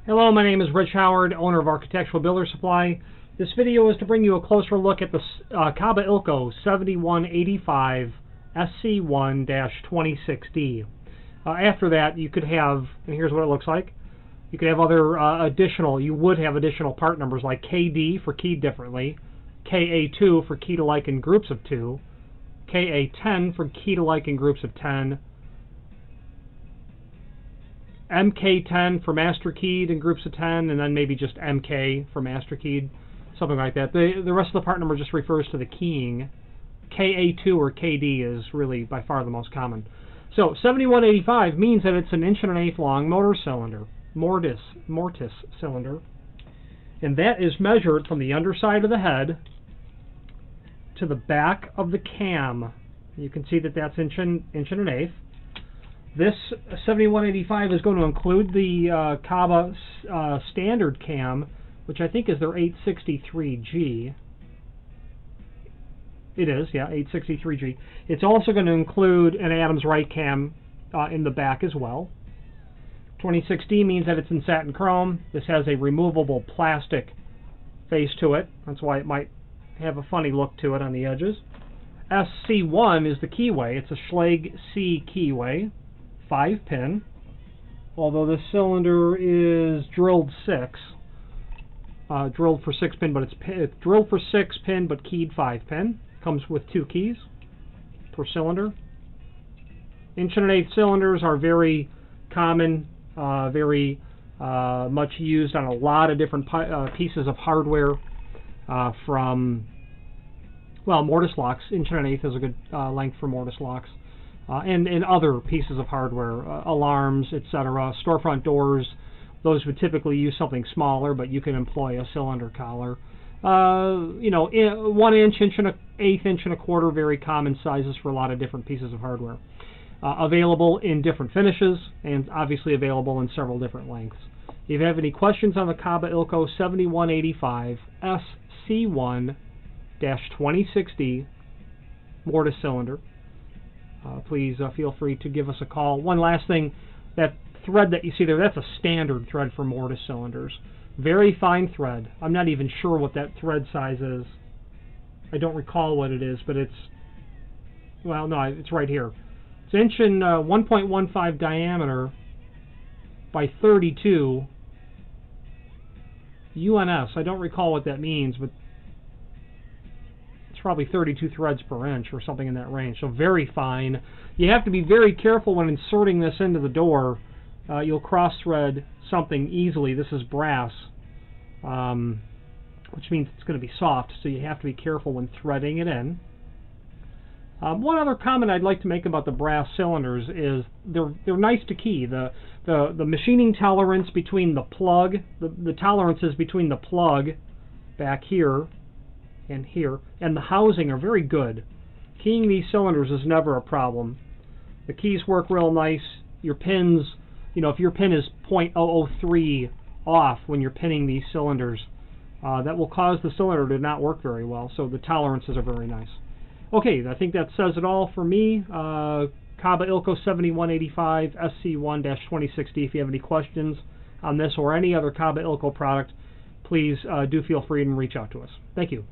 Hello, my name is Rich Howard, owner of Architectural Builder Supply. This video is to bring you a closer look at the Kaba Ilco 7185SC1-26D. After that, you could have, and here's what it looks like, you could have other you would have additional part numbers like KD for keyed differently, KA2 for keyed alike in groups of 2, KA10 for keyed alike in groups of 10, MK10 for master keyed in groups of 10, and then maybe just MK for master keyed, something like that. The rest of the part number just refers to the keying. KA2 or KD is really by far the most common. So 7185 means that it's an 1.1" long motor cylinder, Mortise cylinder, and that is measured from the underside of the head to the back of the cam. You can see that that's 1.1". This 7185 is going to include the Kaba standard cam, which I think is their 863G. It is, yeah, 863G. It's also going to include an Adams Rite cam in the back as well. 26D means that it's in satin chrome. This has a removable plastic face to it. That's why it might have a funny look to it on the edges. SC1 is the keyway. It's a Schlage C Keyway, 5-pin, although this cylinder is drilled 6. Drilled for 6-pin, but it's drilled for 6-pin, but keyed 5-pin. Comes with 2 keys per cylinder. 1.1" cylinders are very common, very much used on a lot of different pieces of hardware, from, well, mortise locks. 1.1" is a good length for mortise locks. And other pieces of hardware, alarms, etc. Storefront doors, those would typically use something smaller, but you can employ a cylinder collar. 1 inch, 1/8 inch, and 1/4, very common sizes for a lot of different pieces of hardware. Available in different finishes, and obviously available in several different lengths. If you have any questions on the Kaba Ilco 7185SC1-26D Mortise cylinder, please feel free to give us a call. One last thing, that thread that you see there, that's a standard thread for mortise cylinders. Very fine thread. I'm not even sure what that thread size is. I don't recall what it is, but it's, well, no, it's right here. It's 1.15" diameter by 32 UNS. I don't recall what that means, but it's probably 32 threads per inch or something in that range. So very fine. You have to be very careful when inserting this into the door. You'll cross-thread something easily. This is brass, which means it's going to be soft, so you have to be careful when threading it in. One other comment I'd like to make about the brass cylinders is they're nice to key. The machining tolerance between the plug, the tolerances between the plug back here and here, and the housing are very good. Keying these cylinders is never a problem. The keys work real nice. Your pins, if your pin is 0.003 off when you're pinning these cylinders, that will cause the cylinder to not work very well, so the tolerances are very nice. Okay, I think that says it all for me. Kaba Ilco 7185SC1-26D. If you have any questions on this or any other Kaba Ilco product, please do feel free and reach out to us. Thank you.